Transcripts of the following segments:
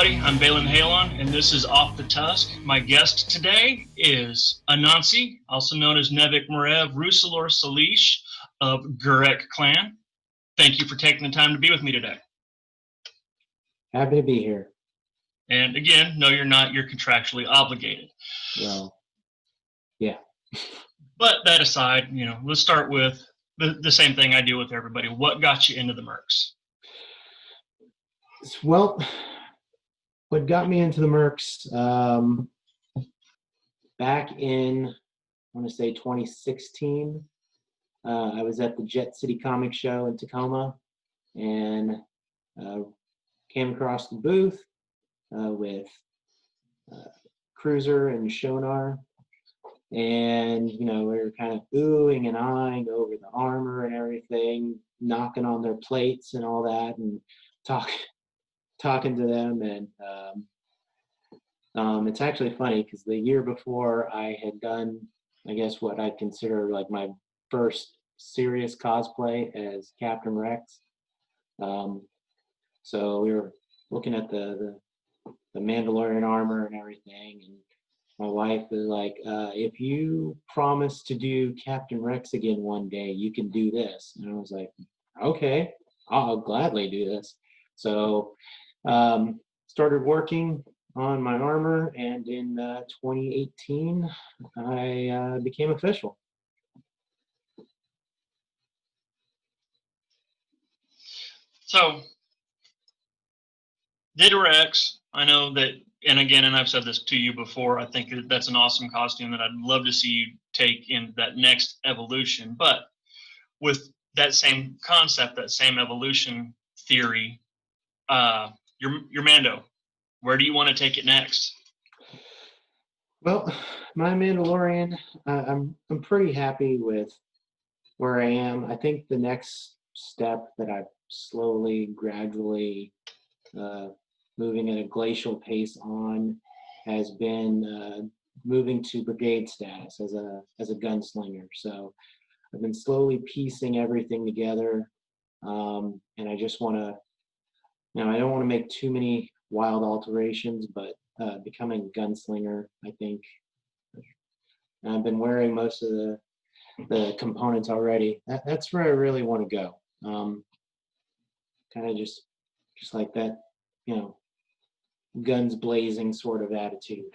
everybody. I'm Baelin Halon, and this is Off the Tusk. My guest today is Anansi, also known as Nevik Merev Ruus'alor Salish of Gurreck clan. Thank you for taking the time to be with me today. Happy to be here. And again, no, you're not. You're contractually obligated. Well, yeah. But that aside, let's start with the same thing I do with everybody. What got you into the Mercs? Well, what got me into the Mercs back in, I want to say 2016, I was at the Jet City Comic Show in Tacoma and came across the booth with Cruiser and Shonar. And, we were kind of oohing and eyeing over the armor and everything, knocking on their plates and all that, and talking to them. And it's actually funny because the year before I had done, I guess, what I consider like my first serious cosplay as Captain Mercs. So we were looking at the Mandalorian armor and everything, and my wife was like, if you promise to do Captain Rex again one day, you can do this. And I was like, okay, I'll gladly do this. So started working on my armor, and in 2018, I became official. So, Data Rex, I know that, and again, and I've said this to you before, I think that's an awesome costume that I'd love to see you take in that next evolution. But with that same concept, that same evolution theory, your Mando, where do you want to take it next? Well, my Mandalorian, I'm pretty happy with where I am. I think the next step that I've slowly, gradually moving at a glacial pace on has been moving to brigade status as a gunslinger. So I've been slowly piecing everything together, and I just want to, I don't want to make too many wild alterations, but becoming a gunslinger, I think. I've been wearing most of the components already. That's where I really want to go. Kind of just like that, guns blazing sort of attitude.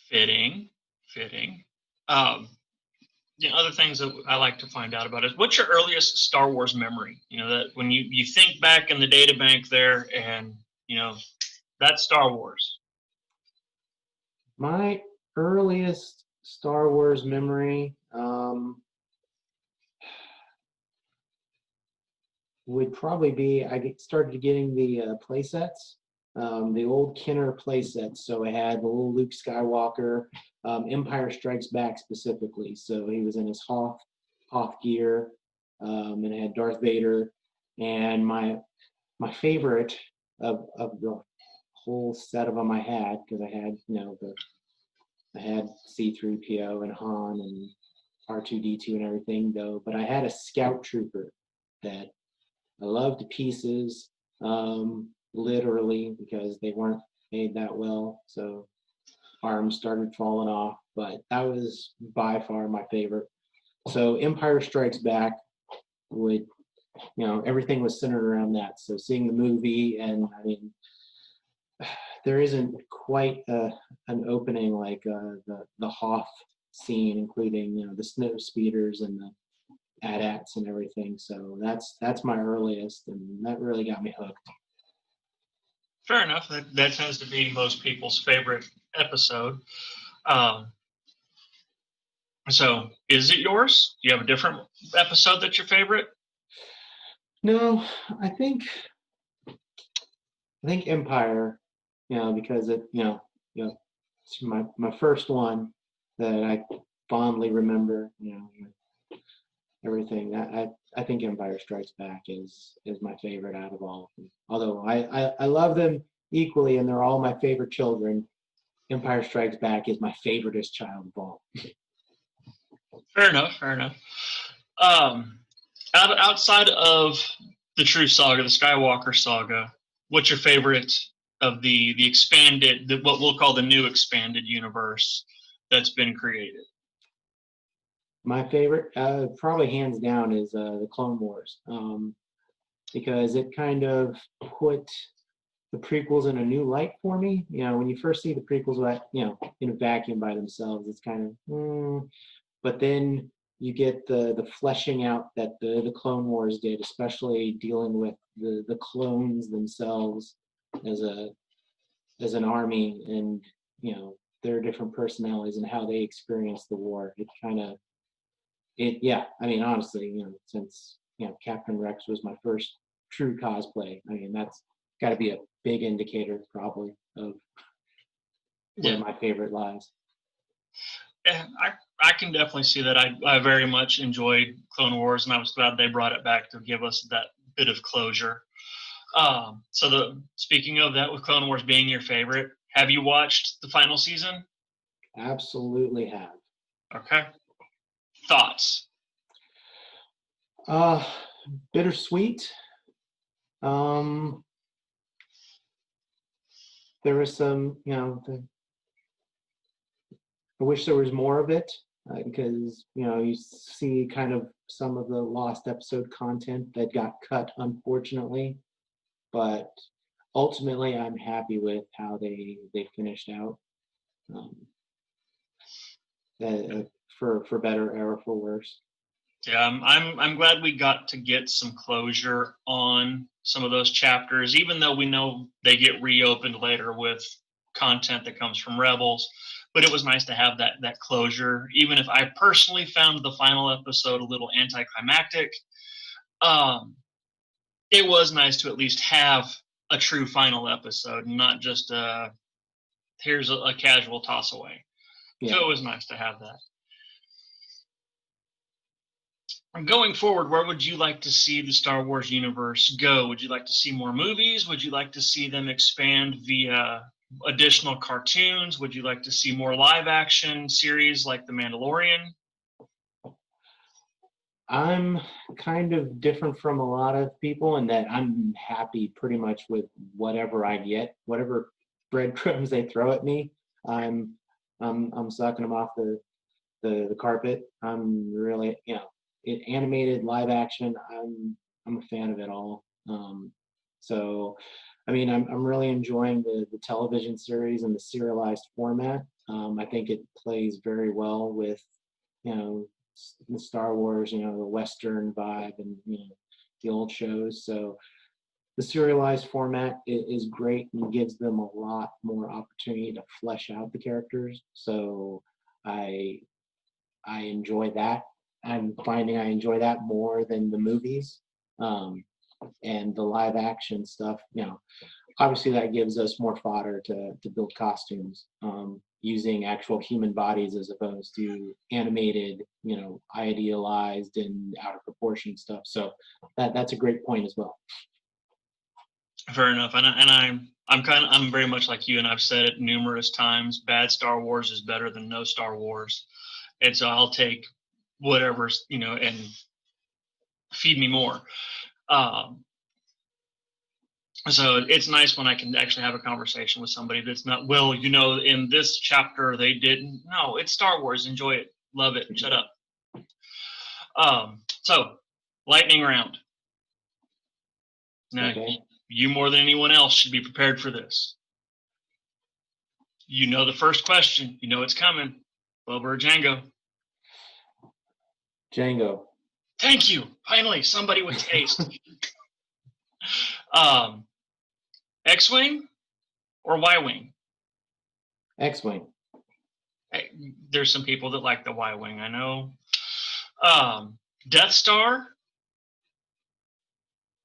Fitting. Other things that I like to find out about is, what's your earliest Star Wars memory? That when you think back in the data bank there, and that's Star Wars. My earliest Star Wars memory would probably be I started getting the play sets, the old Kenner play sets. So I had the little Luke Skywalker, Empire Strikes Back specifically. So he was in his Hoth gear, and I had Darth Vader. And my favorite of the whole set of them I had, because I had I had C-3PO and Han and R2-D2 and everything though, but I had a Scout Trooper that I loved to pieces, literally, because they weren't made that well. So arms started falling off, but that was by far my favorite. So Empire Strikes Back would, everything was centered around that. So seeing the movie, and I mean, there isn't quite an opening like the Hoth scene, including the snow speeders and the AT-ATs and everything. So that's my earliest, and that really got me hooked. Fair enough. That tends to be most people's favorite episode. So is it yours? Do you have a different episode that's your favorite? No, I think Empire, because it, it's my first one that I fondly remember, everything. I think Empire Strikes Back is my favorite out of all of them. Although I love them equally, and they're all my favorite children. Empire Strikes Back is my favoriteest child of all. Fair enough. Outside of the true saga, the Skywalker saga, what's your favorite of the expanded, what we'll call the new expanded universe that's been created? My favorite, probably hands down, is the Clone Wars, because it kind of put the prequels in a new light for me. When you first see the prequels, in a vacuum by themselves, it's kind of, but then you get the fleshing out that the Clone Wars did, especially dealing with the clones themselves as an army, and their different personalities and how they experience the war. Yeah, I mean, honestly, since Captain Rex was my first true cosplay, I mean, that's got to be a big indicator probably of where my favorite lies. Yeah, I can definitely see that. I very much enjoyed Clone Wars, and I was glad they brought it back to give us that bit of closure. Speaking of that, with Clone Wars being your favorite, have you watched the final season? Absolutely have. Okay. Thoughts? Bittersweet. There was some, I wish there was more of it, because you see kind of some of the lost episode content that got cut, unfortunately. But ultimately, I'm happy with how they finished out. For better or for worse. Yeah, I'm glad we got to get some closure on some of those chapters, even though we know they get reopened later with content that comes from Rebels. But it was nice to have that closure, even if I personally found the final episode a little anticlimactic. It was nice to at least have a true final episode, and not just here's a casual toss away. Yeah. So it was nice to have that. Going forward, where would you like to see the Star Wars universe go? Would you like to see more movies? Would you like to see them expand via additional cartoons? Would you like to see more live action series like The Mandalorian? I'm kind of different from a lot of people in that I'm happy pretty much with whatever I get, whatever breadcrumbs they throw at me. I'm sucking them off the carpet. I'm really, animated, live action. I'm a fan of it all. So, I mean, I'm really enjoying the television series and the serialized format. I think it plays very well with, the Star Wars, the Western vibe, and the old shows. So the serialized format is great and gives them a lot more opportunity to flesh out the characters. So I enjoy that. I'm finding I enjoy that more than the movies, and the live action stuff. Obviously that gives us more fodder to build costumes, using actual human bodies as opposed to animated, idealized and out of proportion stuff. So that's a great point as well. Fair enough. And I'm very much like you, and I've said it numerous times. Bad Star Wars is better than no Star Wars, and so I'll take whatever's, and feed me more. So it's nice when I can actually have a conversation with somebody that's not, well, in this chapter they didn't. No, it's Star Wars. Enjoy it. Love it. Shut up. So lightning round. Now, okay. You more than anyone else should be prepared for this. The first question. It's coming. Boba or Jango? Jango. Thank you. Finally, somebody with taste. X-Wing or Y-Wing? X-Wing. Hey, there's some people that like the Y-Wing, I know. Death Star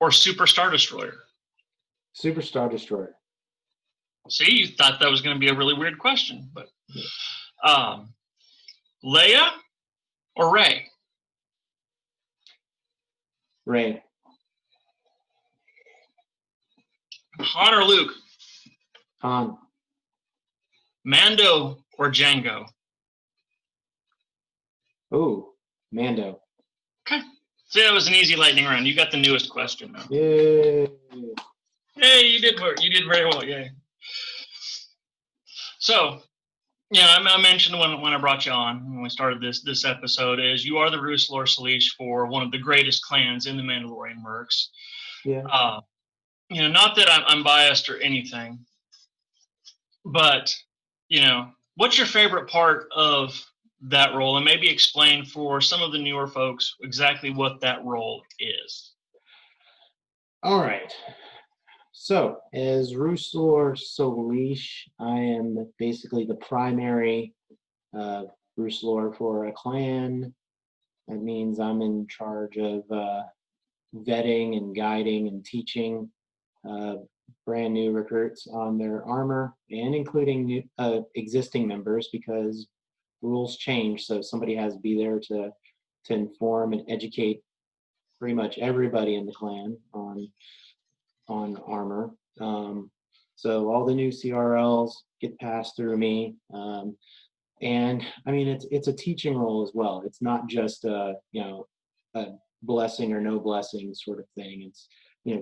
or Super Star Destroyer? Super Star Destroyer. See, you thought that was going to be a really weird question, but Leia or Rey? Rey. Han or Luke? Han. Mando or Jango? Oh, Mando. Okay. So that was an easy lightning round. You got the newest question, though. Yay. Hey, you did work. You did very well. Yeah. So, yeah, I mentioned when I brought you on when we started this episode is you are the Ruus'alor Salish for one of the greatest clans in the Mandalorian Mercs. Yeah. Not that I'm biased or anything, but what's your favorite part of that role, and maybe explain for some of the newer folks exactly what that role is. All right. So, as Ruus'alor Salish, I am basically the primary Ruus'alor for a clan. That means I'm in charge of vetting and guiding and teaching uh, brand new recruits on their armor, and including new, existing members, because rules change. So somebody has to be there to inform and educate pretty much everybody in the clan on armor. So all the new CRLs get passed through me. And I mean, it's a teaching role as well. It's not just a blessing or no blessing sort of thing. It's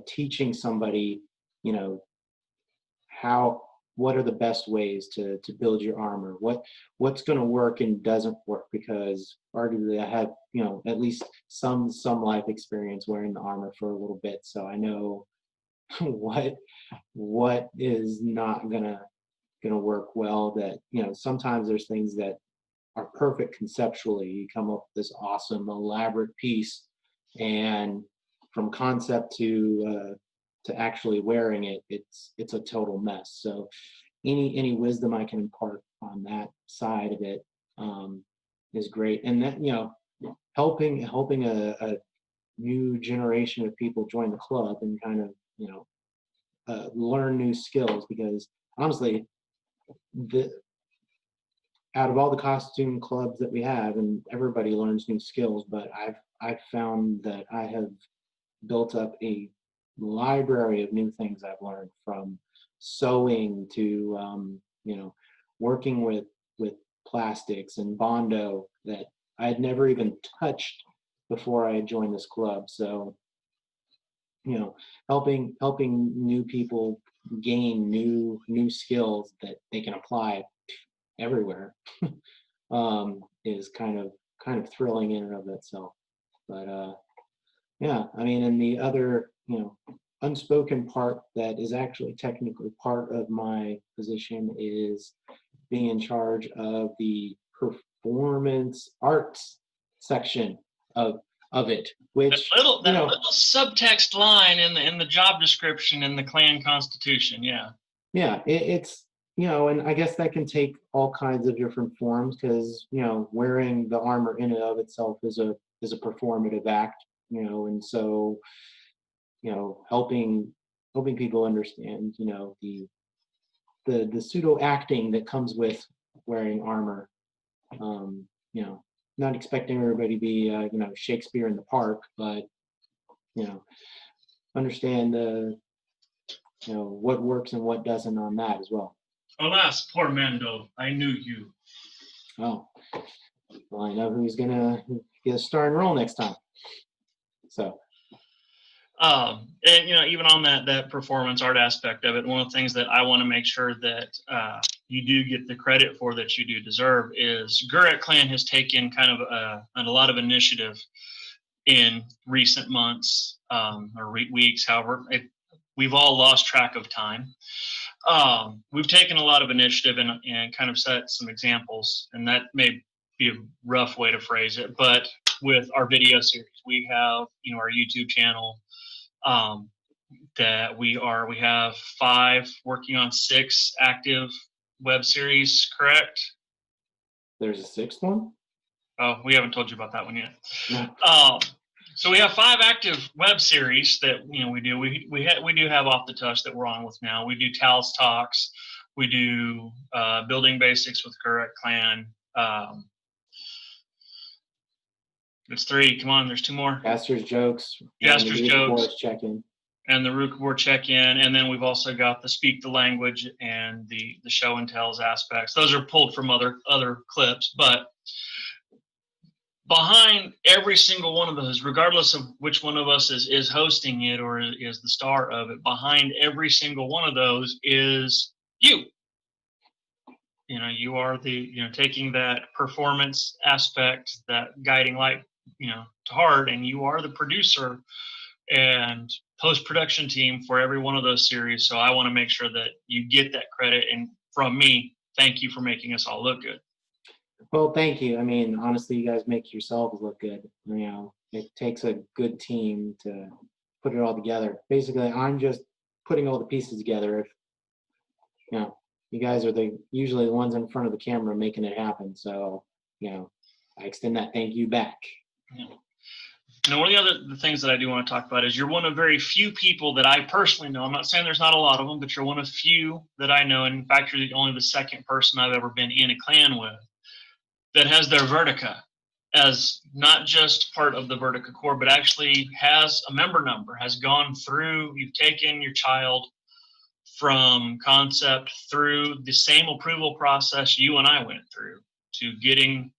teaching somebody you know how what are the best ways to build your armor, what's going to work and doesn't work, because arguably I have at least some life experience wearing the armor for a little bit, so I know what is not gonna work well. That sometimes there's things that are perfect conceptually. You come up with this awesome, elaborate piece, and from concept to actually wearing it, it's a total mess. So any wisdom I can impart on that side of it is great, and that helping a new generation of people join the club and kind of learn new skills, because honestly, the out of all the costume clubs that we have, and everybody learns new skills, but I've found that I have built up a library of new things I've learned, from sewing to working with plastics and bondo that I had never even touched before I joined this club. So helping new people gain new skills that they can apply everywhere is kind of thrilling in and of itself. But yeah, I mean, and the other unspoken part that is actually technically part of my position is being in charge of the performance arts section of it, That which little subtext line in the job description in the clan constitution. Yeah. yeah, it's and I guess that can take all kinds of different forms, because wearing the armor in and of itself is a performative act, and so helping people understand the pseudo acting that comes with wearing armor. um Not expecting everybody to be Shakespeare in the park, but you know understand the what works and what doesn't on that as well. Alas, poor Mando, I knew you. Oh, well, I know who's gonna get a starring role next time. So And even on that performance art aspect of it, one of the things that I want to make sure that you do get the credit for, that you do deserve, is Gurreck Clan has taken kind of a lot of initiative in recent months or weeks. However, we've all lost track of time. We've taken a lot of initiative and kind of set some examples, and that may be a rough way to phrase it, but with our video series, we have our YouTube channel. That we have 5 working on 6 active web series, correct? there's a 6th one. Oh, we haven't told you about that one yet. No. So we have 5 active web series that we do. We do have Off the Tusk that we're on with now. We do Tal's Talks. We do Building Basics with Gurreck Clan. It's 3. Come on, there's 2 more. Gaster's Jokes. Gaster's Jokes. Check-in. And the Ruus'alor check-in, and then we've also got the Speak the Language and the show and tells aspects. Those are pulled from other clips, but behind every single one of those, regardless of which one of us is hosting it or is the star of it, behind every single one of those is you. You are taking that performance aspect, that guiding light, to heart, and you are the producer and post-production team for every one of those series. So I want to make sure that you get that credit. And from me, thank you for making us all look good. Well, thank you. I mean, honestly, you guys make yourselves look good. It takes a good team to put it all together. Basically, I'm just putting all the pieces together. If you guys are usually the ones in front of the camera making it happen. So, I extend that thank you back. Yeah. One of the things that I do want to talk about is you're one of very few people that I personally know. I'm not saying there's not a lot of them, but you're one of few that I know. And in fact, you're only the second person I've ever been in a clan with that has their Vertica as not just part of the Vertica core, but actually has a member number, has gone through, you've taken your child from concept through the same approval process you and I went through to getting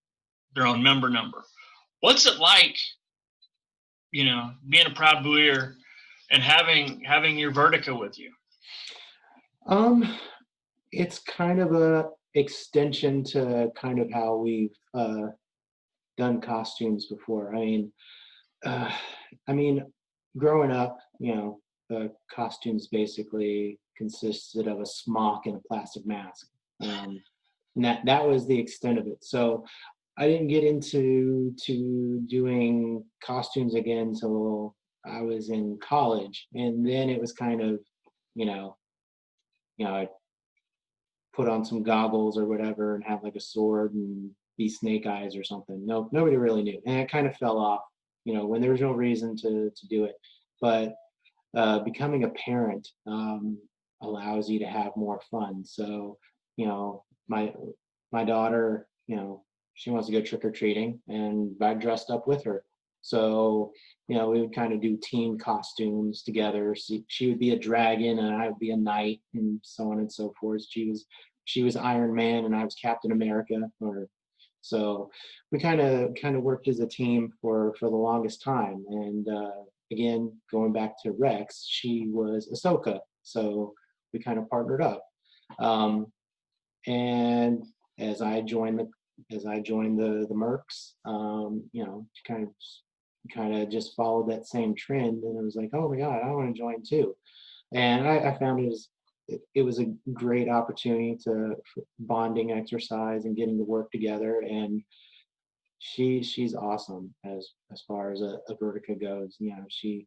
their own member number. What's it like, being a proud buoyer and having your Vertica with you? It's kind of a extension to kind of how we've done costumes before. I mean, growing up, the costumes basically consisted of a smock and a plastic mask. And that was the extent of it. So I didn't get into doing costumes again until I was in college, and then it was kind of, I put on some goggles or whatever and have like a sword and be Snake Eyes or something. No, nobody really knew, and it kind of fell off. When there was no reason to do it. But becoming a parent allows you to have more fun. So, my daughter, she wants to go trick or treating, and I dressed up with her. So, we would kind of do team costumes together. She would be a dragon, and I would be a knight, and so on and so forth. She was Iron Man, and I was Captain America. So we kind of worked as a team for the longest time. And again, going back to Rex, she was Ahsoka, so we kind of partnered up. And as I joined the Mercs, kind of just followed that same trend, and it was like, oh my God, I want to join too. And I found it was a great opportunity for bonding exercise and getting to work together. And she's awesome as far as a Vertica goes. She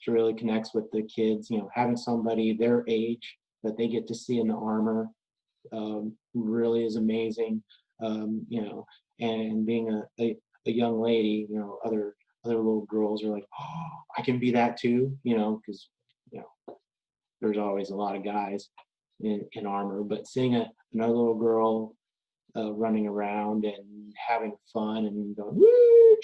really connects with the kids. Having somebody their age that they get to see in the armor really is amazing. And being a young lady, other little girls are like, oh, I can be that too. Because there's always a lot of guys in armor, but seeing another little girl running around and having fun and going woo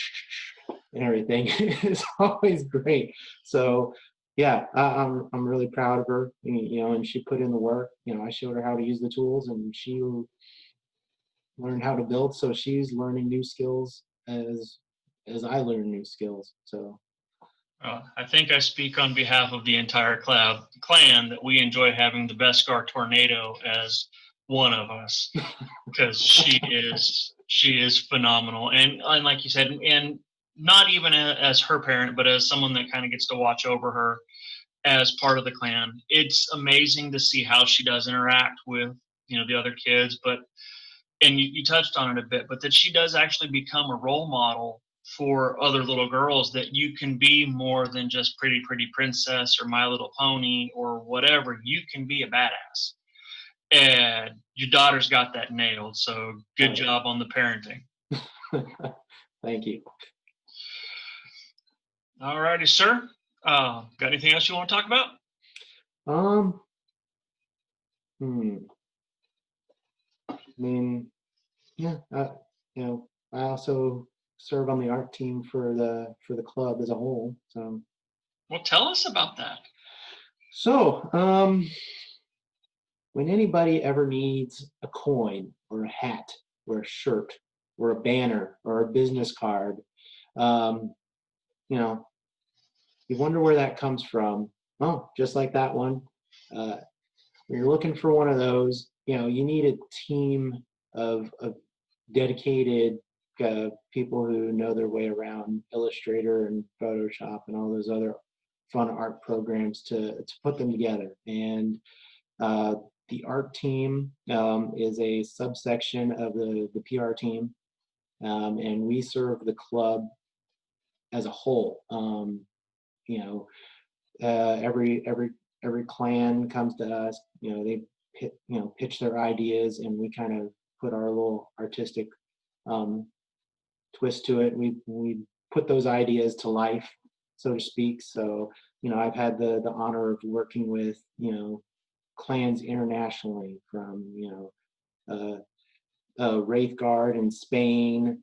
and everything is always great. So yeah, I'm really proud of her. And she put in the work. I showed her how to use the tools, and she learned how to build. So she's learning new skills as I learn new skills. So. I think I speak on behalf of the entire clan that we enjoy having the Beskar Tornado as one of us, because she is phenomenal, and like you said, and not even as her parent, but as someone that kind of gets to watch over her as part of the clan. It's amazing to see how she does interact with the other kids, and you touched on it a bit, but that she does actually become a role model for other little girls, that you can be more than just pretty princess or My Little Pony or whatever. You can be a badass, and your daughter's got that nailed. So good job on the parenting. Thank you. All righty, sir. Got anything else you want to talk about? I mean, yeah, I also serve on the art team for the club as a whole. So. Well, tell us about that. So, when anybody ever needs a coin or a hat or a shirt or a banner or a business card. Um, you know, you wonder where that comes from. Oh, just like that one. Uh, when you're looking for one of those, you need a team of dedicated people who know their way around Illustrator and Photoshop and all those other fun art programs to put them together. And uh, the art team is a subsection of the PR team, and we serve the club as a whole. You know, every clan comes to us. They pitch their ideas, and we kind of put our little artistic um, twist to it. We put those ideas to life, so to speak. So I've had the honor of working with clans internationally, from Wraithguard in Spain,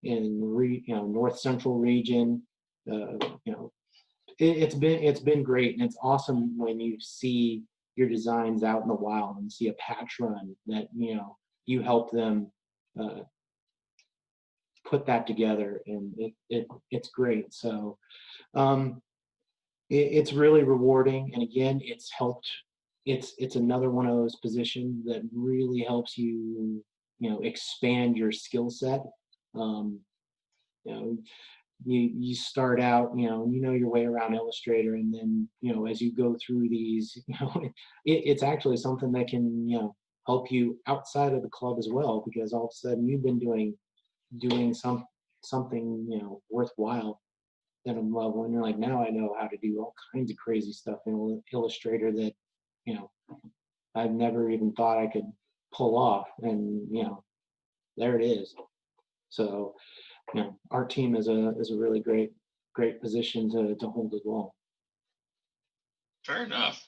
North Central region. Uh, you know, it's been great, and it's awesome when you see your designs out in the wild and see a patch run that you help them put that together, and it's great. So um, it's really rewarding, and again, it's another one of those positions that really helps you expand your skill set. um, you know you start out, your way around Illustrator, and then as you go through these, it's actually something that can help you outside of the club as well, because all of a sudden you've been doing something worthwhile at a level, and you're like, now I know how to do all kinds of crazy stuff in Illustrator that you know I've never even thought I could pull off, and there it is. So our team is a really great position to hold as well. Fair enough.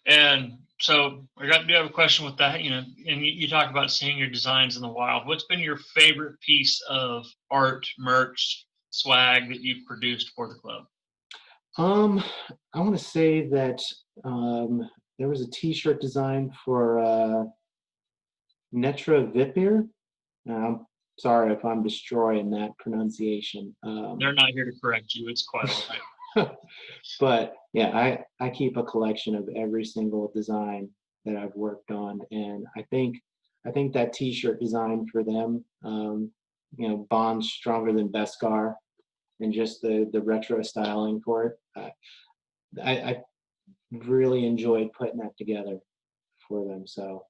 And so do you have a question with that? And you talk about seeing your designs in the wild. What's been your favorite piece of art, merch, swag that you've produced for the club? I want to say that there was a T-shirt design for Netra Vipir. I'm sorry if I'm destroying that pronunciation. They're not here to correct you. It's quite all right. But yeah, I keep a collection of every single design that I've worked on, and I think that T-shirt design for them, bonds stronger than Beskar, and just the retro styling for it. I really enjoyed putting that together for them. So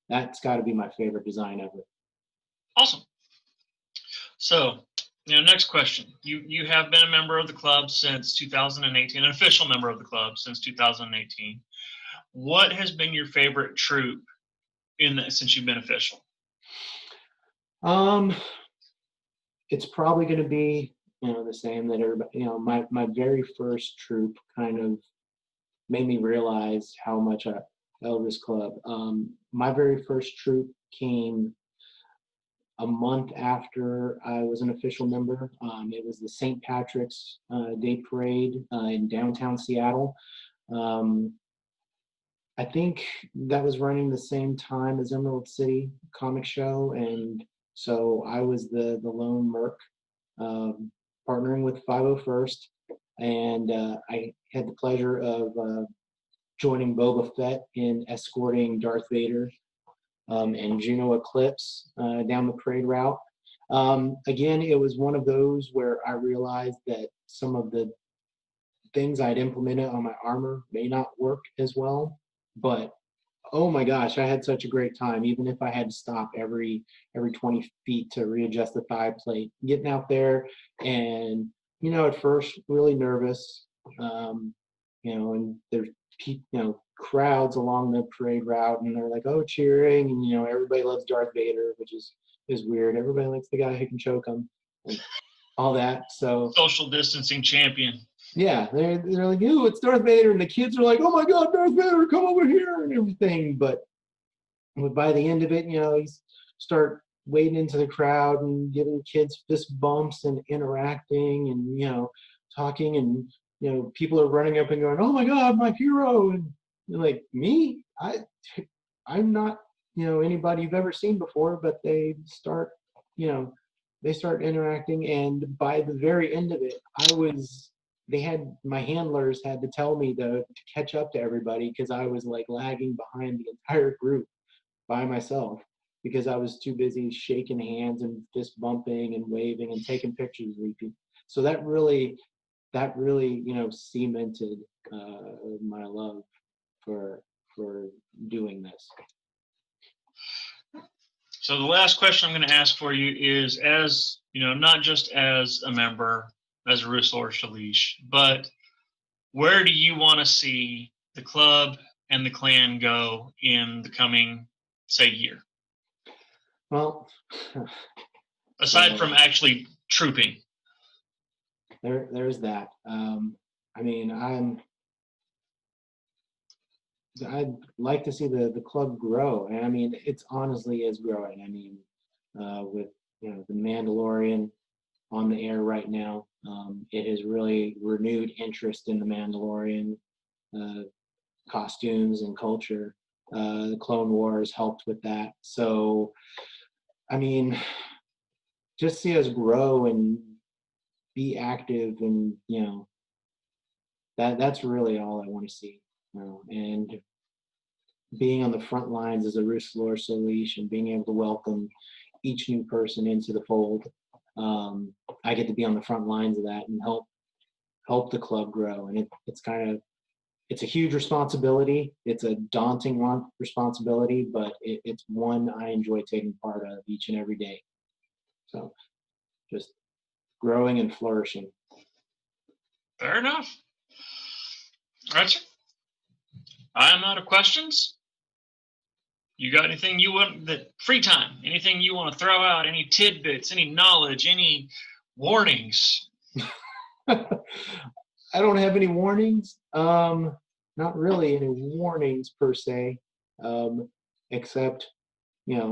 that's got to be my favorite design ever. Awesome. So, next question. You have been a member of the club since 2018, an official member of the club since 2018. What has been your favorite troop since you've been official? It's probably going to be the same that everybody. My very first troop kind of made me realize how much I love this club. My very first troop came a month after I was an official member. It was the St. Patrick's Day Parade in downtown Seattle. I think that was running the same time as Emerald City Comic Show, and so I was the lone Merc, partnering with 501st, and I had the pleasure of joining Boba Fett in escorting Darth Vader and Juno Eclipse down the parade route. Again, it was one of those where I realized that some of the things I'd implemented on my armor may not work as well, but oh my gosh, I had such a great time. Even if I had to stop every 20 feet to readjust the thigh plate, getting out there, and at first really nervous, and there's crowds along the parade route, and they're like, oh, cheering, and everybody loves Darth Vader, which is weird. Everybody likes the guy who can choke them and all that. So social distancing champion. Yeah, they're like, ooh, it's Darth Vader, and the kids are like, oh my God, Darth Vader, come over here, and everything. But by the end of it, you start wading into the crowd and giving kids fist bumps and interacting, and talking, and people are running up and going, oh my God, my hero, and you're like, me, I'm not anybody you've ever seen before, but they start interacting, and by the very end of it, my handlers had to tell me to catch up to everybody because I was like lagging behind the entire group by myself because I was too busy shaking hands and fist bumping and waving and taking pictures with people. So that really cemented my love for doing this. So the last question I'm going to ask for you is, as not just as a member, as a Ruus'alor Shalish, but where do you want to see the club and the clan go in the coming, say, year? Well, aside from actually trooping. There's that. I mean, I'd like to see the club grow, and I mean, it's honestly is growing. I mean, with the Mandalorian on the air right now, it has really renewed interest in the Mandalorian costumes and culture. The Clone Wars helped with that. So, I mean, just see us grow and be active, and that's really all I want to see. And being on the front lines as a Ruus'alor Shalish and being able to welcome each new person into the fold, I get to be on the front lines of that and help the club grow. And it's a huge responsibility. It's a daunting responsibility, but it's one I enjoy taking part of each and every day. So just growing and flourishing. Fair enough. All right, sir. I am out of questions. You got anything you want, that free time, anything you want to throw out, any tidbits, any knowledge, any warnings? I don't have any warnings. Not really any warnings per se, except, if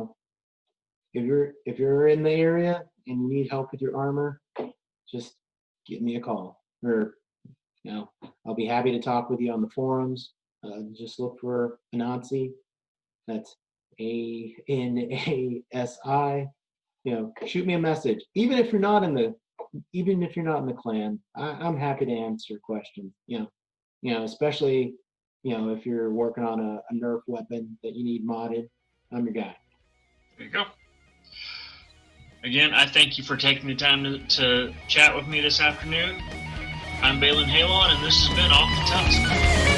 you're in the area and you need help with your armor, just give me a call, or I'll be happy to talk with you on the forums. Just look for Anansi. That's ANASI. Shoot me a message. Even if you're not in the clan, I'm happy to answer questions. Especially if you're working on a nerf weapon that you need modded, I'm your guy. There you go. Again, I thank you for taking the time to chat with me this afternoon. I'm Baelin Halon, and this has been Off the Tusk.